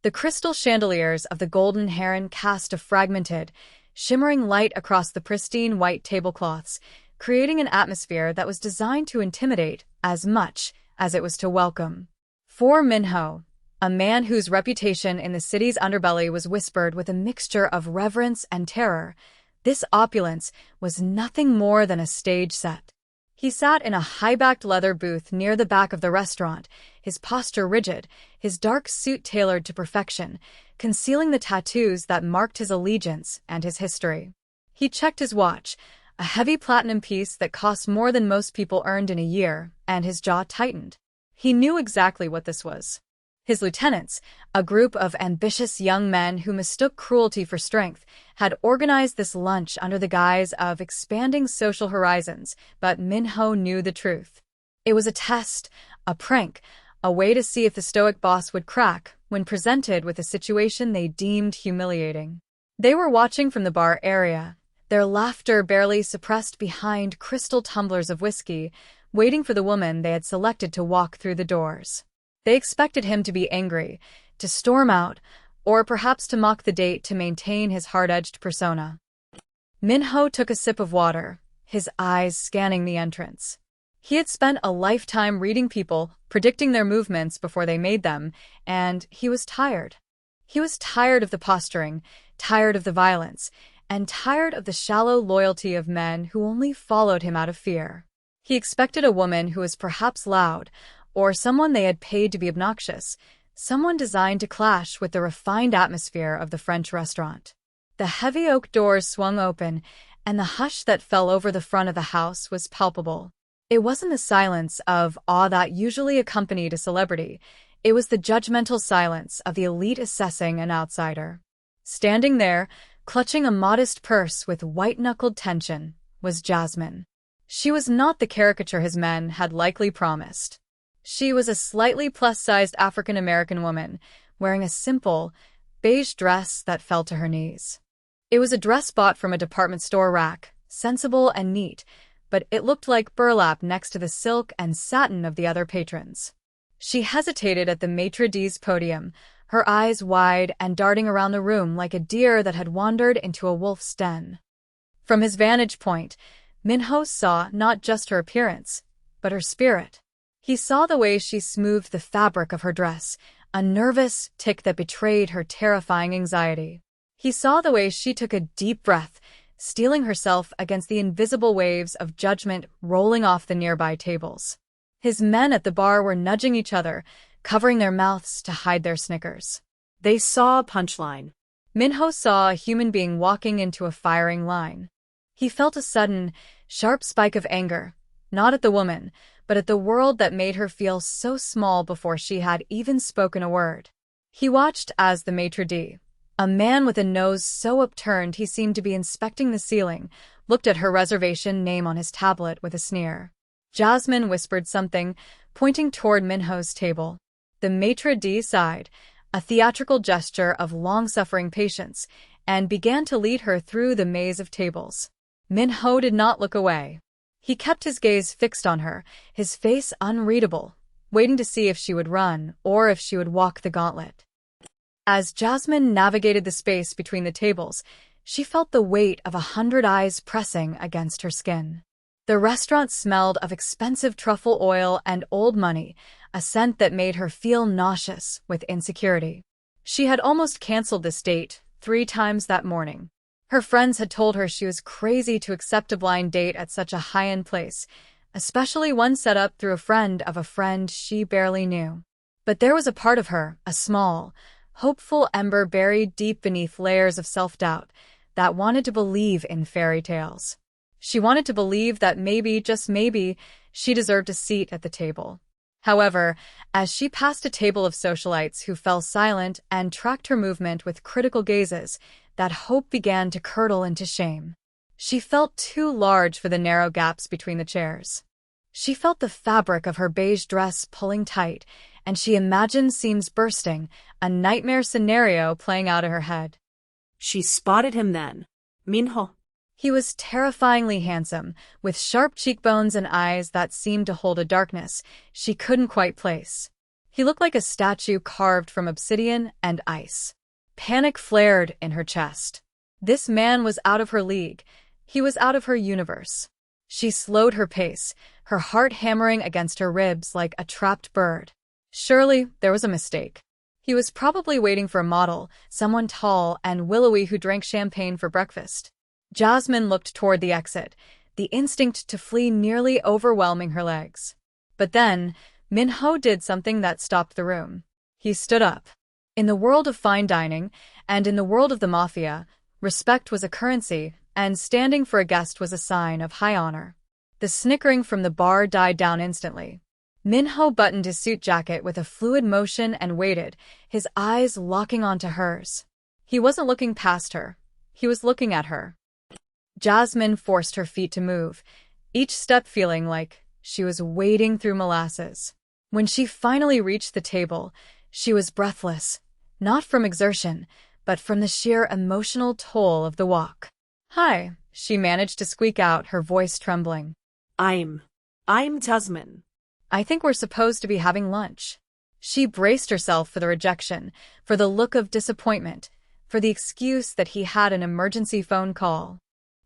The crystal chandeliers of the Golden Heron cast a fragmented, shimmering light across the pristine white tablecloths, creating an atmosphere that was designed to intimidate as much as it was to welcome. For Minho, a man whose reputation in the city's underbelly was whispered with a mixture of reverence and terror, this opulence was nothing more than a stage set. He sat in a high-backed leather booth near the back of the restaurant, his posture rigid, his dark suit tailored to perfection, concealing the tattoos that marked his allegiance and his history. He checked his watch, a heavy platinum piece that cost more than most people earned in a year, and his jaw tightened. He knew exactly what this was. His lieutenants, a group of ambitious young men who mistook cruelty for strength, had organized this lunch under the guise of expanding social horizons, but Minho knew the truth. It was a test, a prank, a way to see if the stoic boss would crack when presented with a situation they deemed humiliating. They were watching from the bar area, their laughter barely suppressed behind crystal tumblers of whiskey, waiting for the woman they had selected to walk through the doors. They expected him to be angry, to storm out, or perhaps to mock the date to maintain his hard-edged persona. Minho took a sip of water, his eyes scanning the entrance. He had spent a lifetime reading people, predicting their movements before they made them, and he was tired. He was tired of the posturing, tired of the violence, and tired of the shallow loyalty of men who only followed him out of fear. He expected a woman who was perhaps loud, or someone they had paid to be obnoxious, someone designed to clash with the refined atmosphere of the French restaurant. The heavy oak doors swung open, and the hush that fell over the front of the house was palpable. It wasn't the silence of awe that usually accompanied a celebrity. It was the judgmental silence of the elite assessing an outsider. Standing there, clutching a modest purse with white-knuckled tension, was Jasmine. She was not the caricature his men had likely promised. She was a slightly plus-sized African-American woman, wearing a simple, beige dress that fell to her knees. It was a dress bought from a department store rack, sensible and neat, but it looked like burlap next to the silk and satin of the other patrons. She hesitated at the maitre d's podium, her eyes wide and darting around the room like a deer that had wandered into a wolf's den. From his vantage point, Minho saw not just her appearance, but her spirit. He saw the way she smoothed the fabric of her dress, a nervous tic that betrayed her terrifying anxiety. He saw the way she took a deep breath, steeling herself against the invisible waves of judgment rolling off the nearby tables. His men at the bar were nudging each other, covering their mouths to hide their snickers. They saw a punchline. Minho saw a human being walking into a firing line. He felt a sudden, sharp spike of anger, not at the woman, but at the world that made her feel so small before she had even spoken a word. He watched as the maitre d', a man with a nose so upturned he seemed to be inspecting the ceiling, looked at her reservation name on his tablet with a sneer. Jasmine whispered something, pointing toward Minho's table. The maitre d' sighed, a theatrical gesture of long-suffering patience, and began to lead her through the maze of tables. Minho did not look away. He kept his gaze fixed on her, his face unreadable, waiting to see if she would run or if she would walk the gauntlet. As Jasmine navigated the space between the tables, she felt the weight of 100 eyes pressing against her skin. The restaurant smelled of expensive truffle oil and old money, a scent that made her feel nauseous with insecurity. She had almost canceled this date 3 times that morning. Her friends had told her she was crazy to accept a blind date at such a high-end place, especially one set up through a friend of a friend she barely knew. But there was a part of her, a small, hopeful ember buried deep beneath layers of self-doubt, that wanted to believe in fairy tales. She wanted to believe that maybe, just maybe, she deserved a seat at the table. However, as she passed a table of socialites who fell silent and tracked her movement with critical gazes, that hope began to curdle into shame. She felt too large for the narrow gaps between the chairs. She felt the fabric of her beige dress pulling tight, and she imagined seams bursting, a nightmare scenario playing out in her head. She spotted him then. Minho. He was terrifyingly handsome, with sharp cheekbones and eyes that seemed to hold a darkness she couldn't quite place. He looked like a statue carved from obsidian and ice. Panic flared in her chest. This man was out of her league. He was out of her universe. She slowed her pace, her heart hammering against her ribs like a trapped bird. Surely there was a mistake. He was probably waiting for a model, someone tall and willowy who drank champagne for breakfast. Jasmine looked toward the exit, the instinct to flee nearly overwhelming her legs. But then, Minho did something that stopped the room. He stood up. In the world of fine dining, and in the world of the Mafia, respect was a currency, and standing for a guest was a sign of high honor. The snickering from the bar died down instantly. Minho buttoned his suit jacket with a fluid motion and waited, his eyes locking onto hers. He wasn't looking past her. He was looking at her. Jasmine forced her feet to move, each step feeling like she was wading through molasses. When she finally reached the table, she was breathless, not from exertion, but from the sheer emotional toll of the walk. "Hi," she managed to squeak out, her voice trembling. I'm Jasmine. "I think we're supposed to be having lunch." She braced herself for the rejection, for the look of disappointment, for the excuse that he had an emergency phone call.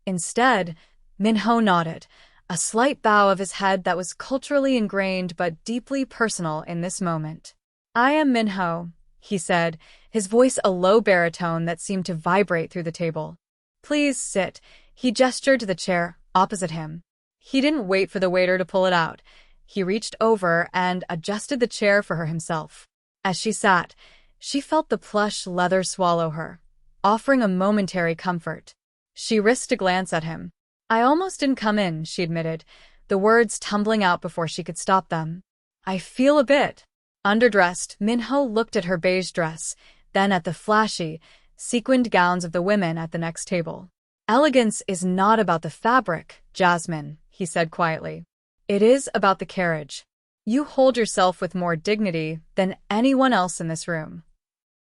Instead, Minho nodded, a slight bow of his head that was culturally ingrained but deeply personal in this moment. "I am Minho," he said, his voice a low baritone that seemed to vibrate through the table. "Please sit." He gestured to the chair opposite him. He didn't wait for the waiter to pull it out. He reached over and adjusted the chair for her himself. As she sat, she felt the plush leather swallow her, offering a momentary comfort. She risked a glance at him. "I almost didn't come in," she admitted, the words tumbling out before she could stop them. "I feel a bit." Underdressed, Minho looked at her beige dress, then at the flashy, sequined gowns of the women at the next table. "Elegance is not about the fabric, Jasmine," he said quietly. "It is about the carriage. You hold yourself with more dignity than anyone else in this room."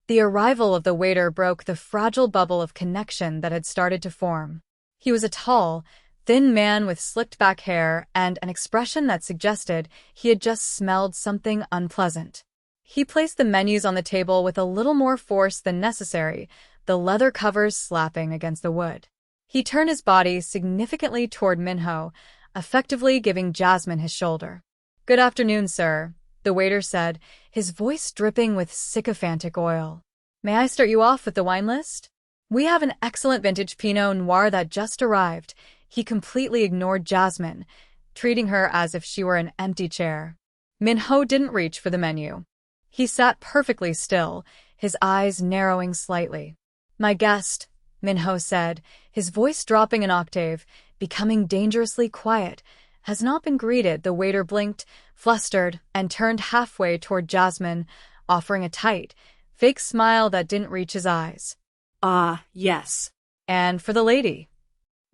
The arrival of the waiter broke the fragile bubble of connection that had started to form. He was a tall, thin man with slicked-back hair and an expression that suggested he had just smelled something unpleasant. He placed the menus on the table with a little more force than necessary, the leather covers slapping against the wood. He turned his body significantly toward Minho, effectively giving Jasmine his shoulder. "Good afternoon, sir," the waiter said, his voice dripping with sycophantic oil. "May I start you off with the wine list? We have an excellent vintage Pinot Noir that just arrived." He completely ignored Jasmine, treating her as if she were an empty chair. Minho didn't reach for the menu. He sat perfectly still, his eyes narrowing slightly. "My guest," Minho said, his voice dropping an octave, becoming dangerously quiet, "has not been greeted." The waiter blinked, flustered, and turned halfway toward Jasmine, offering a tight, fake smile that didn't reach his eyes. Yes." "And for the lady."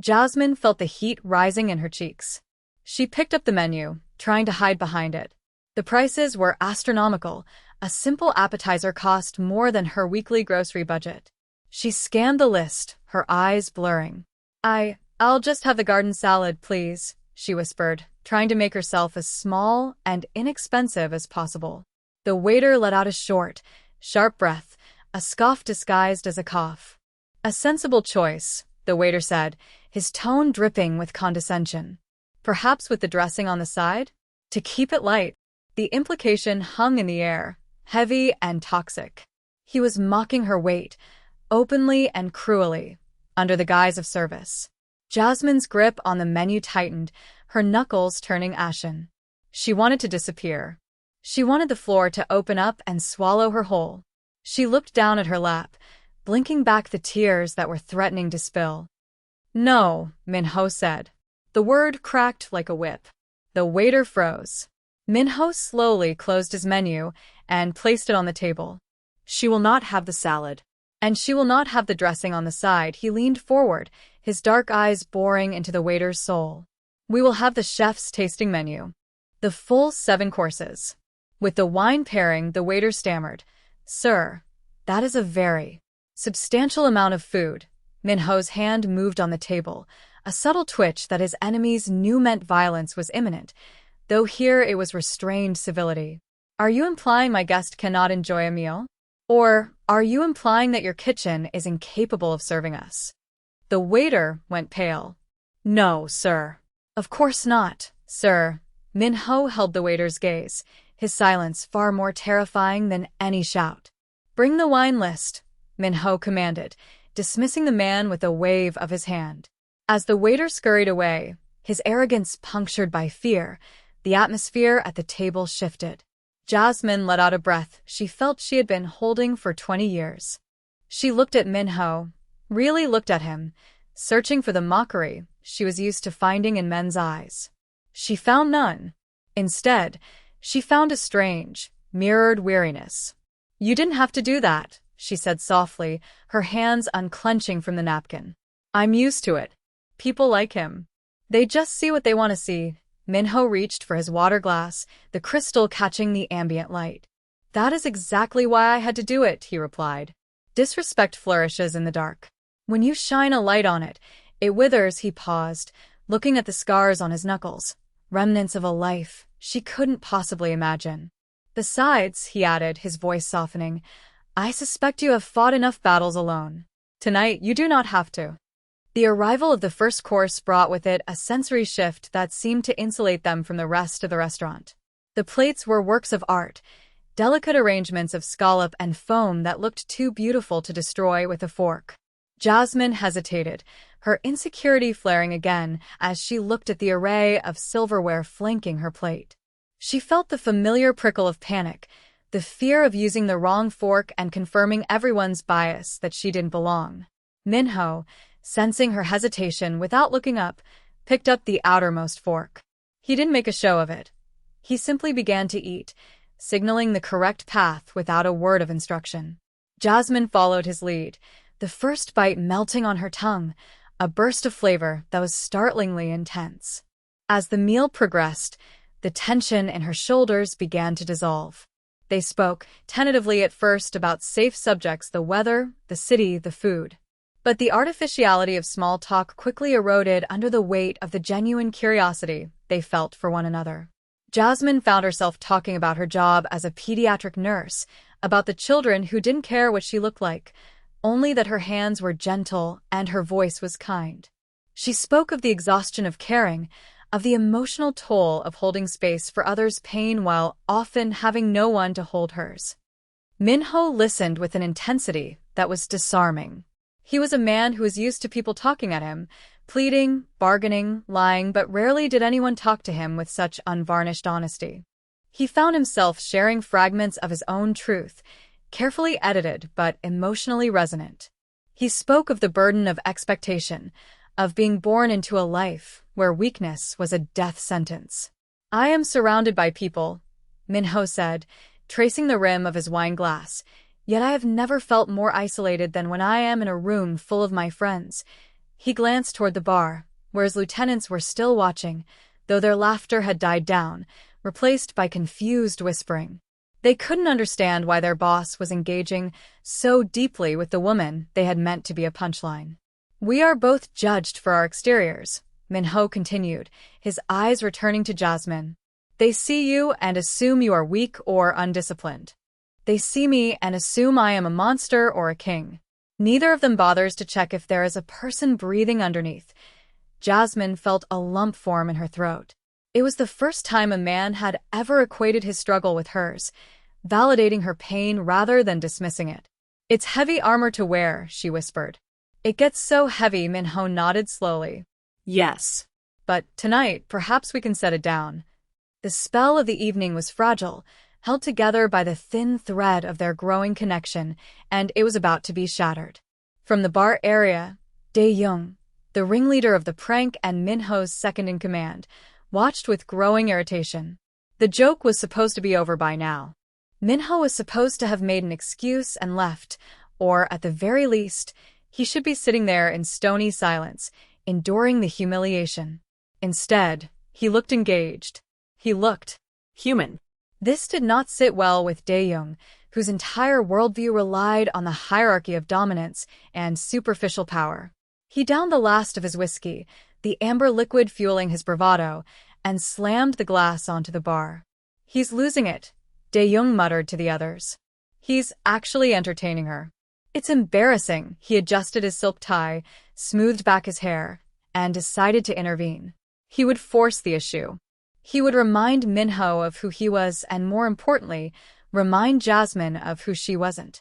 Jasmine felt the heat rising in her cheeks. She picked up the menu, trying to hide behind it. The prices were astronomical. A simple appetizer cost more than her weekly grocery budget. She scanned the list, her eyes blurring. I'll just have the garden salad, please," she whispered, trying to make herself as small and inexpensive as possible. The waiter let out a short, sharp breath, a scoff disguised as a cough. "A sensible choice," the waiter said, his tone dripping with condescension. "Perhaps with the dressing on the side? To keep it light." The implication hung in the air, heavy and toxic. He was mocking her weight, openly and cruelly, under the guise of service. Jasmine's grip on the menu tightened, her knuckles turning ashen. She wanted to disappear. She wanted the floor to open up and swallow her whole. She looked down at her lap, blinking back the tears that were threatening to spill. "No," Minho said. The word cracked like a whip. The waiter froze. Minho slowly closed his menu and placed it on the table. "She will not have the salad. And she will not have the dressing on the side." He leaned forward, his dark eyes boring into the waiter's soul. "We will have the chef's tasting menu. The full 7 courses. With the wine pairing," the waiter stammered. "Sir, that is a very substantial amount of food." Minho's hand moved on the table, a subtle twitch that his enemies knew meant violence was imminent, though here it was restrained civility. Are you implying my guest cannot enjoy a meal? Or are you implying that your kitchen is incapable of serving us? The waiter went pale. No, sir. Of course not, sir. Minho held the waiter's gaze, his silence far more terrifying than any shout. Bring the wine list, Minho commanded, dismissing the man with a wave of his hand. As the waiter scurried away, his arrogance punctured by fear, the atmosphere at the table shifted. Jasmine let out a breath she felt she had been holding for 20 years. She looked at Minho, really looked at him, searching for the mockery she was used to finding in men's eyes. She found none. Instead, she found a strange, mirrored weariness. You didn't have to do that, she said softly, her hands unclenching from the napkin. I'm used to it. People like him. They just see what they want to see. Minho reached for his water glass, the crystal catching the ambient light. That is exactly why I had to do it, he replied. Disrespect flourishes in the dark. When you shine a light on it, it withers. He paused, looking at the scars on his knuckles, remnants of a life she couldn't possibly imagine. Besides, he added, his voice softening, I suspect you have fought enough battles alone. Tonight you do not have to. The arrival of the first course brought with it a sensory shift that seemed to insulate them from the rest of the restaurant. The plates were works of art, delicate arrangements of scallop and foam that looked too beautiful to destroy with a fork. Jasmine hesitated, her insecurity flaring again as she looked at the array of silverware flanking her plate. She felt the familiar prickle of panic, the fear of using the wrong fork and confirming everyone's bias that she didn't belong. Minho, sensing her hesitation without looking up, picked up the outermost fork. He didn't make a show of it. He simply began to eat, signaling the correct path without a word of instruction. Jasmine followed his lead, the first bite melting on her tongue, a burst of flavor that was startlingly intense. As the meal progressed, the tension in her shoulders began to dissolve. They spoke, tentatively at first, about safe subjects: the weather, the city, the food. But the artificiality of small talk quickly eroded under the weight of the genuine curiosity they felt for one another. Jasmine found herself talking about her job as a pediatric nurse, about the children who didn't care what she looked like, only that her hands were gentle and her voice was kind. She spoke of the exhaustion of caring, of the emotional toll of holding space for others' pain while often having no one to hold hers. Minho listened with an intensity that was disarming. He was a man who was used to people talking at him, pleading, bargaining, lying, but rarely did anyone talk to him with such unvarnished honesty. He found himself sharing fragments of his own truth, carefully edited but emotionally resonant. He spoke of the burden of expectation, of being born into a life where weakness was a death sentence. I am surrounded by people, Minho said, tracing the rim of his wine glass, yet I have never felt more isolated than when I am in a room full of my friends. He glanced toward the bar, where his lieutenants were still watching, though their laughter had died down, replaced by confused whispering. They couldn't understand why their boss was engaging so deeply with the woman they had meant to be a punchline. We are both judged for our exteriors, Minho continued, his eyes returning to Jasmine. They see you and assume you are weak or undisciplined. They see me and assume I am a monster or a king. Neither of them bothers to check if there is a person breathing underneath. Jasmine felt a lump form in her throat. It was the first time a man had ever equated his struggle with hers, validating her pain rather than dismissing it. It's heavy armor to wear, she whispered. It gets so heavy, Minho nodded slowly. Yes. But tonight, perhaps we can set it down. The spell of the evening was fragile, held together by the thin thread of their growing connection, and it was about to be shattered. From the bar area, Deong, the ringleader of the prank and Minho's second-in-command, watched with growing irritation. The joke was supposed to be over by now. Minho was supposed to have made an excuse and left, or, at the very least, he should be sitting there in stony silence, enduring the humiliation. Instead, he looked engaged. He looked human. This did not sit well with Deong, whose entire worldview relied on the hierarchy of dominance and superficial power. He downed the last of his whiskey, the amber liquid fueling his bravado, and slammed the glass onto the bar. He's losing it, Deong muttered to the others. He's actually entertaining her. It's embarrassing. He adjusted his silk tie, smoothed back his hair, and decided to intervene. He would force the issue. He would remind Minho of who he was and, more importantly, remind Jasmine of who she wasn't.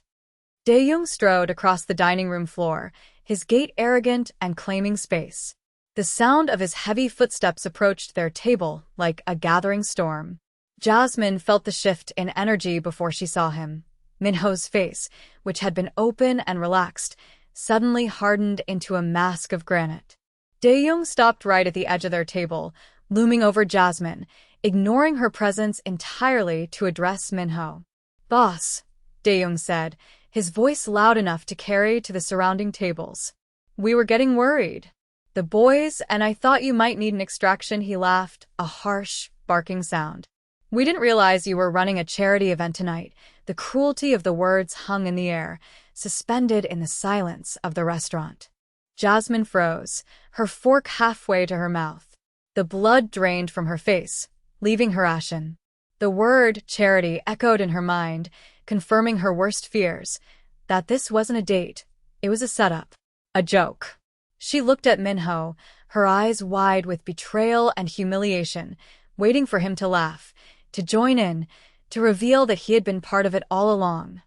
Deong strode across the dining room floor, his gait arrogant and claiming space. The sound of his heavy footsteps approached their table like a gathering storm. Jasmine felt the shift in energy before she saw him. Minho's face, which had been open and relaxed, suddenly hardened into a mask of granite. Deong stopped right at the edge of their table, looming over Jasmine, ignoring her presence entirely to address Minho. "Boss," Deong said, his voice loud enough to carry to the surrounding tables. "We were getting worried. The boys and I thought you might need an extraction," he laughed, a harsh, barking sound. "We didn't realize you were running a charity event tonight." The cruelty of the words hung in the air, suspended in the silence of the restaurant. Jasmine froze, her fork halfway to her mouth. The blood drained from her face, leaving her ashen. The word charity echoed in her mind, confirming her worst fears, that this wasn't a date, it was a setup, a joke. She looked at Minho, her eyes wide with betrayal and humiliation, waiting for him to laugh, to join in, to reveal that he had been part of it all along.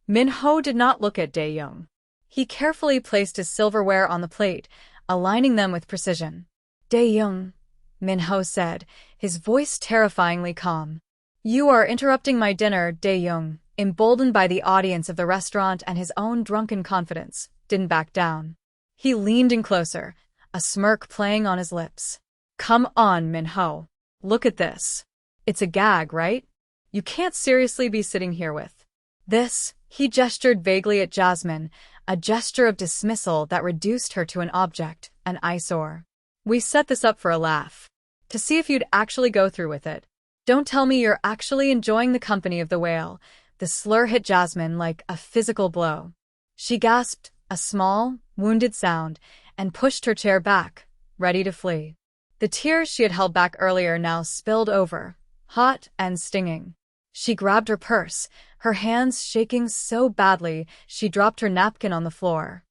Minho did not look at Deong. He carefully placed his silverware on the plate, aligning them with precision. "Deong," Minho said, his voice terrifyingly calm. "You are interrupting my dinner." Deong, emboldened by the audience of the restaurant and his own drunken confidence, didn't back down. He leaned in closer, a smirk playing on his lips. "Come on, Minho. Look at this. It's a gag, right? You can't seriously be sitting here with this." He gestured vaguely at Jasmine, a gesture of dismissal that reduced her to an object, an eyesore. "We set this up for a laugh. To see if you'd actually go through with it. Don't tell me you're actually enjoying the company of the whale." The slur hit Jasmine like a physical blow. She gasped, a small, wounded sound, and pushed her chair back, ready to flee. The tears she had held back earlier now spilled over, hot and stinging. She grabbed her purse, her hands shaking so badly she dropped her napkin on the floor.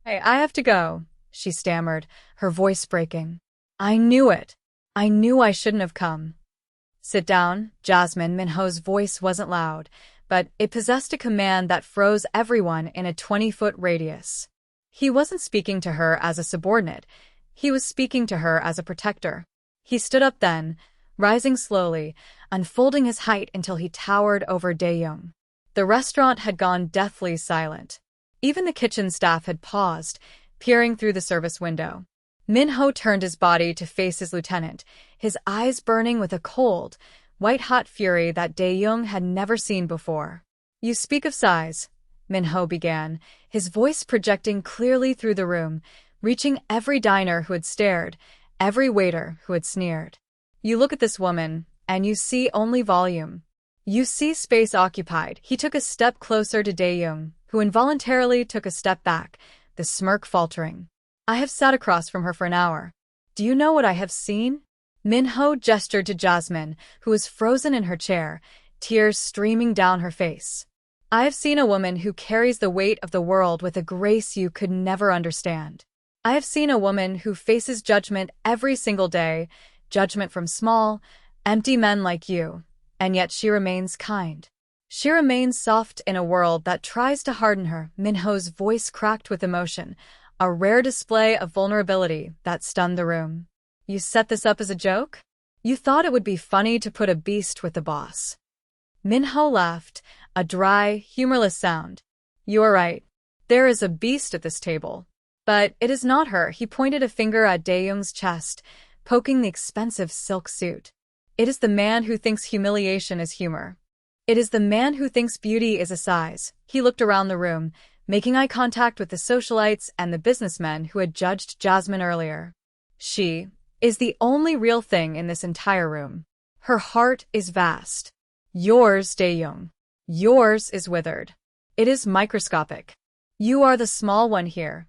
"Hey, I have to go," she stammered, her voice breaking. "I knew it. I knew I shouldn't have come." "Sit down, Jasmine." Minho's voice wasn't loud, but it possessed a command that froze everyone in a 20-foot radius. He wasn't speaking to her as a subordinate. He was speaking to her as a protector. He stood up then, rising slowly, unfolding his height until he towered over Deong. The restaurant had gone deathly silent. Even the kitchen staff had paused, peering through the service window. Minho turned his body to face his lieutenant, his eyes burning with a cold, white-hot fury that Deong had never seen before. "You speak of size," Minho began, his voice projecting clearly through the room, reaching every diner who had stared, every waiter who had sneered. "You look at this woman, and you see only volume. You see space occupied." He took a step closer to Deong, who involuntarily took a step back, the smirk faltering. "I have sat across from her for an hour. Do you know what I have seen?" Minho gestured to Jasmine, who was frozen in her chair, tears streaming down her face. "I have seen a woman who carries the weight of the world with a grace you could never understand. I have seen a woman who faces judgment every single day, judgment from small, empty men like you, and yet she remains kind. She remains soft in a world that tries to harden her." Minho's voice cracked with emotion, a rare display of vulnerability that stunned the room. "You set this up as a joke? You thought it would be funny to put a beast with the boss?" Minho laughed, a dry, humorless sound. "You are right. There is a beast at this table. But it is not her." He pointed a finger at Deong's chest, poking the expensive silk suit. "It is the man who thinks humiliation is humor. It is the man who thinks beauty is a size." He looked around the room, making eye contact with the socialites and the businessmen who had judged Jasmine earlier. "She is the only real thing in this entire room. Her heart is vast. Yours, Deong. Yours is withered. It is microscopic. You are the small one here."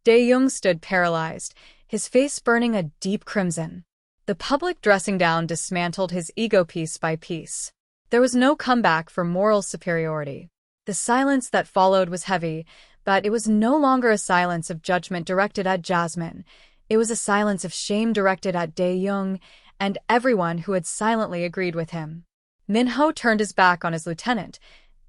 Deong stood paralyzed, his face burning a deep crimson. The public dressing down dismantled his ego piece by piece. There was no comeback for moral superiority. The silence that followed was heavy, but it was no longer a silence of judgment directed at Jasmine. It was a silence of shame directed at Deong and everyone who had silently agreed with him. Minho turned his back on his lieutenant,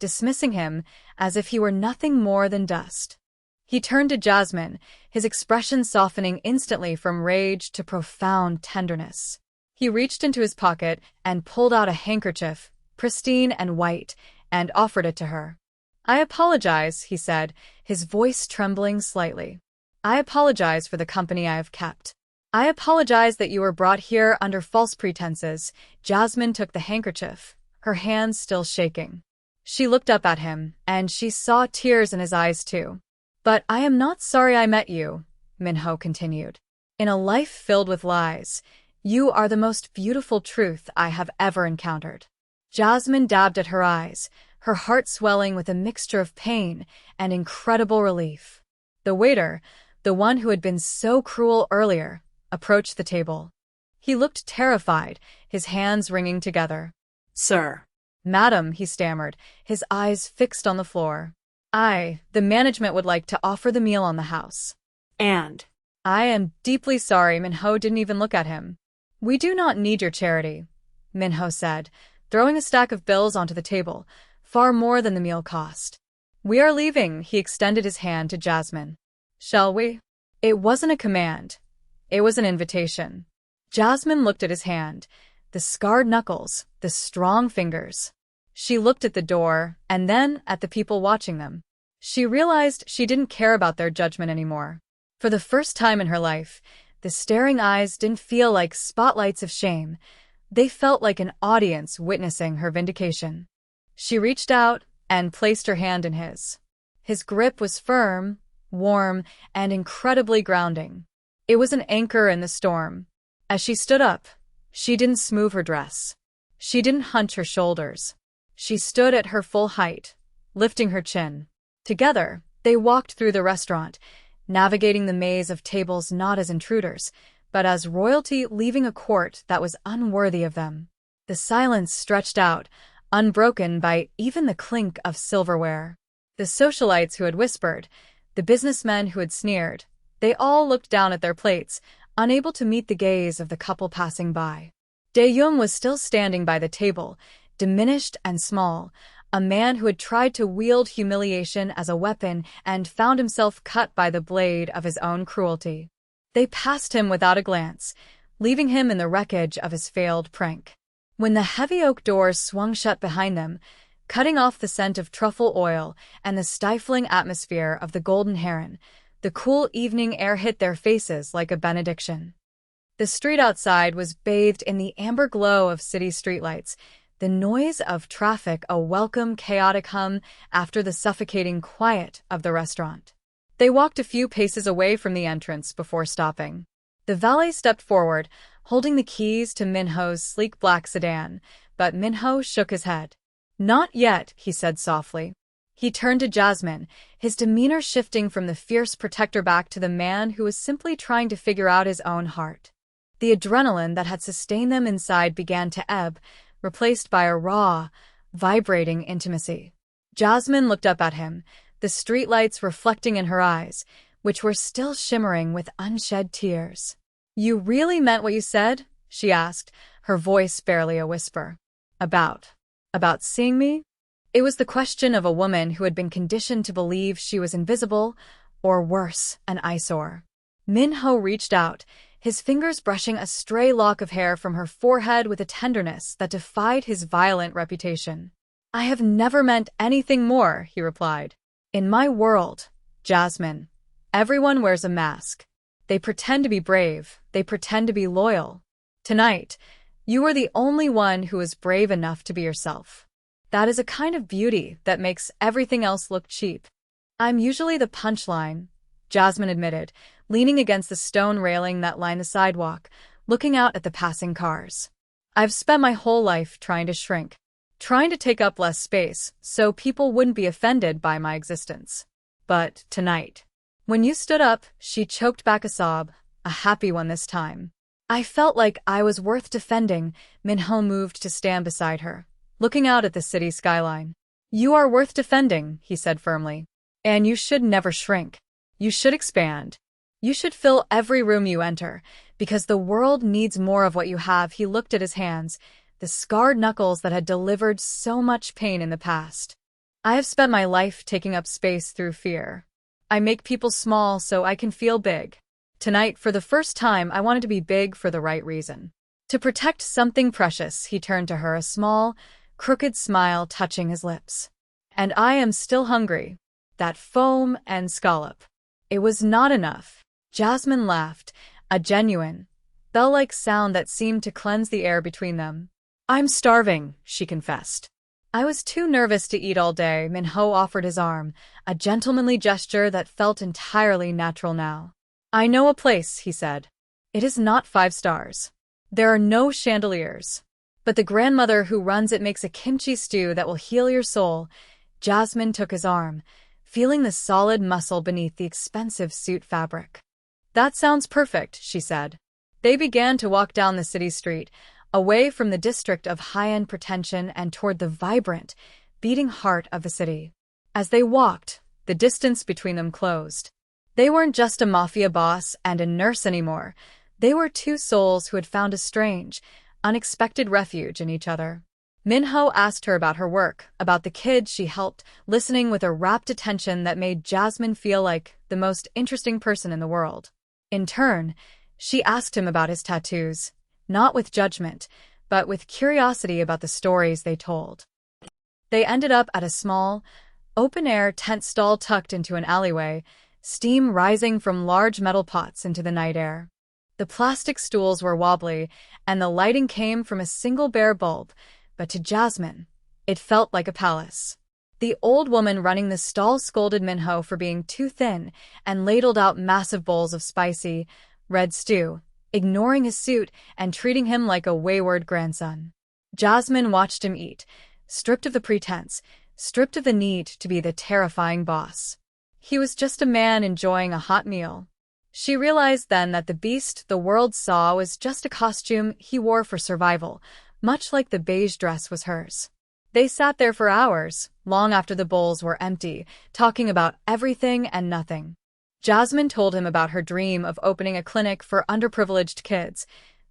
dismissing him as if he were nothing more than dust. He turned to Jasmine, his expression softening instantly from rage to profound tenderness. He reached into his pocket and pulled out a handkerchief, pristine and white, and offered it to her. "I apologize," he said, his voice trembling slightly. "I apologize for the company I have kept. I apologize that you were brought here under false pretenses." Jasmine took the handkerchief, her hands still shaking. She looked up at him, and she saw tears in his eyes too. "But I am not sorry I met you," Minho continued. "In a life filled with lies, you are the most beautiful truth I have ever encountered." Jasmine dabbed at her eyes, her heart swelling with a mixture of pain and incredible relief. The waiter, the one who had been so cruel earlier, approached the table. He looked terrified, his hands wringing together. "Sir." "Madam," he stammered, his eyes fixed on the floor. The management would like to offer the meal on the house." "And?" "I am deeply sorry." Minho didn't even look at him. "We do not need your charity," Minho said, throwing a stack of bills onto the table, far more than the meal cost. "We are leaving." He extended his hand to Jasmine. "Shall we?" It wasn't a command. It was an invitation. Jasmine looked at his hand, the scarred knuckles, the strong fingers. She looked at the door, and then at the people watching them. She realized she didn't care about their judgment anymore. For the first time in her life, the staring eyes didn't feel like spotlights of shame. They felt like an audience witnessing her vindication. She reached out and placed her hand in his. His grip was firm, warm, and incredibly grounding. It was an anchor in the storm. As she stood up, she didn't smooth her dress. She didn't hunch her shoulders. She stood at her full height, lifting her chin. Together, they walked through the restaurant, navigating the maze of tables not as intruders, but as royalty leaving a court that was unworthy of them. The silence stretched out, unbroken by even the clink of silverware. The socialites who had whispered, the businessmen who had sneered, they all looked down at their plates, unable to meet the gaze of the couple passing by. Deong was still standing by the table, diminished and small, a man who had tried to wield humiliation as a weapon and found himself cut by the blade of his own cruelty. They passed him without a glance, leaving him in the wreckage of his failed prank. When the heavy oak doors swung shut behind them, cutting off the scent of truffle oil and the stifling atmosphere of the Golden Heron, the cool evening air hit their faces like a benediction. The street outside was bathed in the amber glow of city streetlights, the noise of traffic a welcome chaotic hum after the suffocating quiet of the restaurant. They walked a few paces away from the entrance before stopping. The valet stepped forward, holding the keys to Minho's sleek black sedan, but Minho shook his head. "Not yet," he said softly. He turned to Jasmine, his demeanor shifting from the fierce protector back to the man who was simply trying to figure out his own heart. The adrenaline that had sustained them inside began to ebb, replaced by a raw, vibrating intimacy. Jasmine looked up at him, the streetlights reflecting in her eyes, which were still shimmering with unshed tears. "You really meant what you said?" she asked, her voice barely a whisper. About seeing me?" It was the question of a woman who had been conditioned to believe she was invisible, or worse, an eyesore. Minho reached out, his fingers brushing a stray lock of hair from her forehead with a tenderness that defied his violent reputation. "I have never meant anything more," he replied. "In my world, Jasmine, everyone wears a mask. They pretend to be brave, they pretend to be loyal. Tonight, you are the only one who is brave enough to be yourself. That is a kind of beauty that makes everything else look cheap." "I'm usually the punchline," Jasmine admitted, leaning against the stone railing that lined the sidewalk, looking out at the passing cars. "I've spent my whole life trying to shrink, trying to take up less space so people wouldn't be offended by my existence. But tonight, when you stood up," she choked back a sob, a happy one this time. "I felt like I was worth defending." Minho moved to stand beside her, looking out at the city skyline. "You are worth defending," he said firmly. "And you should never shrink. You should expand. You should fill every room you enter, because the world needs more of what you have." He looked at his hands, the scarred knuckles that had delivered so much pain in the past. "I have spent my life taking up space through fear. I make people small so I can feel big. Tonight, for the first time, I wanted to be big for the right reason. To protect something precious." He turned to her, a small, crooked smile touching his lips. "And I am still hungry. That foam and scallop. It was not enough." Jasmine laughed, a genuine, bell-like sound that seemed to cleanse the air between them. "I'm starving," she confessed. "I was too nervous to eat all day." Minho offered his arm, a gentlemanly gesture that felt entirely natural now. "I know a place," he said. "It is not 5 stars. There are no chandeliers. But the grandmother who runs it makes a kimchi stew that will heal your soul." Jasmine took his arm, feeling the solid muscle beneath the expensive suit fabric. "That sounds perfect," she said. They began to walk down the city street, away from the district of high-end pretension and toward the vibrant, beating heart of the city. As they walked, the distance between them closed. They weren't just a mafia boss and a nurse anymore. They were 2 souls who had found a strange, unexpected refuge in each other. Minho asked her about her work, about the kids she helped, listening with a rapt attention that made Jasmine feel like the most interesting person in the world. In turn, she asked him about his tattoos, not with judgment, but with curiosity about the stories they told. They ended up at a small, open-air tent stall tucked into an alleyway, steam rising from large metal pots into the night air. The plastic stools were wobbly, and the lighting came from a single bare bulb, but to Jasmine, it felt like a palace. The old woman running the stall scolded Minho for being too thin and ladled out massive bowls of spicy, red stew, ignoring his suit and treating him like a wayward grandson. Jasmine watched him eat, stripped of the pretense, stripped of the need to be the terrifying boss. He was just a man enjoying a hot meal. She realized then that the beast the world saw was just a costume he wore for survival, much like the beige dress was hers. They sat there for hours, long after the bowls were empty, talking about everything and nothing. Jasmine told him about her dream of opening a clinic for underprivileged kids.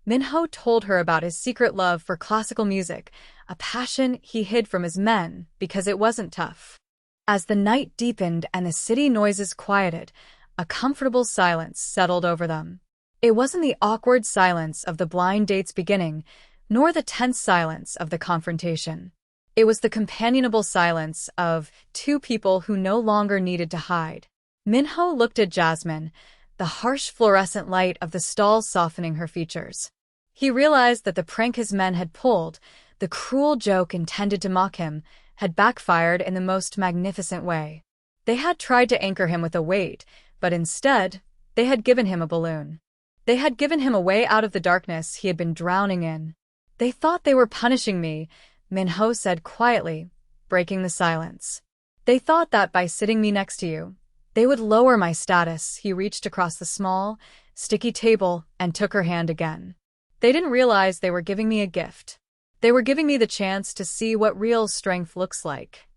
Minho told her about his secret love for classical music, a passion he hid from his men because it wasn't tough. As the night deepened and the city noises quieted, a comfortable silence settled over them. It wasn't the awkward silence of the blind date's beginning, nor the tense silence of the confrontation. It was the companionable silence of 2 people who no longer needed to hide. Minho looked at Jasmine, the harsh fluorescent light of the stall softening her features. He realized that the prank his men had pulled, the cruel joke intended to mock him, had backfired in the most magnificent way. They had tried to anchor him with a weight, but instead, they had given him a balloon. They had given him a way out of the darkness he had been drowning in. "They thought they were punishing me," Minho said quietly, breaking the silence. "They thought that by sitting me next to you, they would lower my status." He reached across the small, sticky table and took her hand again. "They didn't realize they were giving me a gift. They were giving me the chance to see what real strength looks like."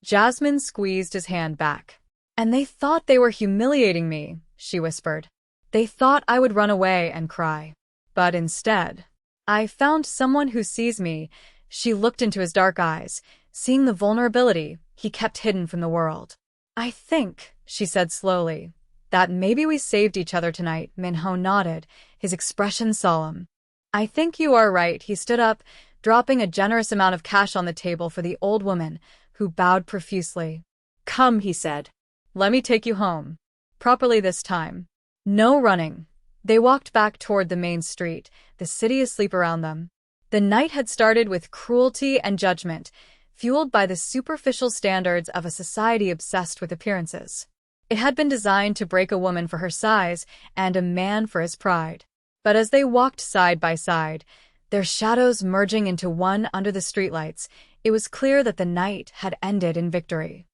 Jasmine squeezed his hand back. "And they thought they were humiliating me," she whispered. "They thought I would run away and cry. But instead, I found someone who sees me." She looked into his dark eyes, seeing the vulnerability he kept hidden from the world. "I think," she said slowly, "that maybe we saved each other tonight." Minho nodded, his expression solemn. "I think you are right." He stood up, dropping a generous amount of cash on the table for the old woman, who bowed profusely. "Come," he said. "Let me take you home. Properly this time. No running." They walked back toward the main street, the city asleep around them. The night had started with cruelty and judgment, fueled by the superficial standards of a society obsessed with appearances. It had been designed to break a woman for her size and a man for his pride. But as they walked side by side, their shadows merging into one under the streetlights, it was clear that the night had ended in victory.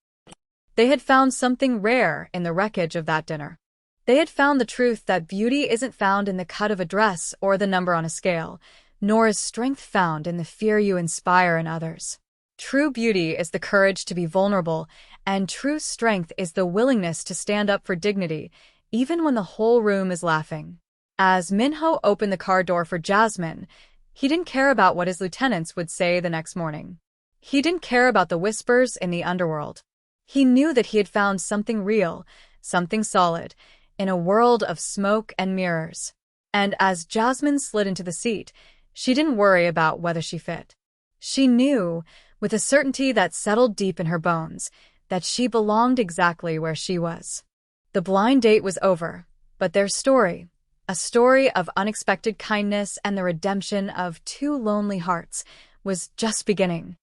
They had found something rare in the wreckage of that dinner. They had found the truth that beauty isn't found in the cut of a dress or the number on a scale, nor is strength found in the fear you inspire in others. True beauty is the courage to be vulnerable, and true strength is the willingness to stand up for dignity, even when the whole room is laughing. As Minho opened the car door for Jasmine, he didn't care about what his lieutenants would say the next morning. He didn't care about the whispers in the underworld. He knew that he had found something real, something solid, in a world of smoke and mirrors. And as Jasmine slid into the seat, she didn't worry about whether she fit. She knew, with a certainty that settled deep in her bones, that she belonged exactly where she was. The blind date was over, but their story, a story of unexpected kindness and the redemption of two lonely hearts, was just beginning.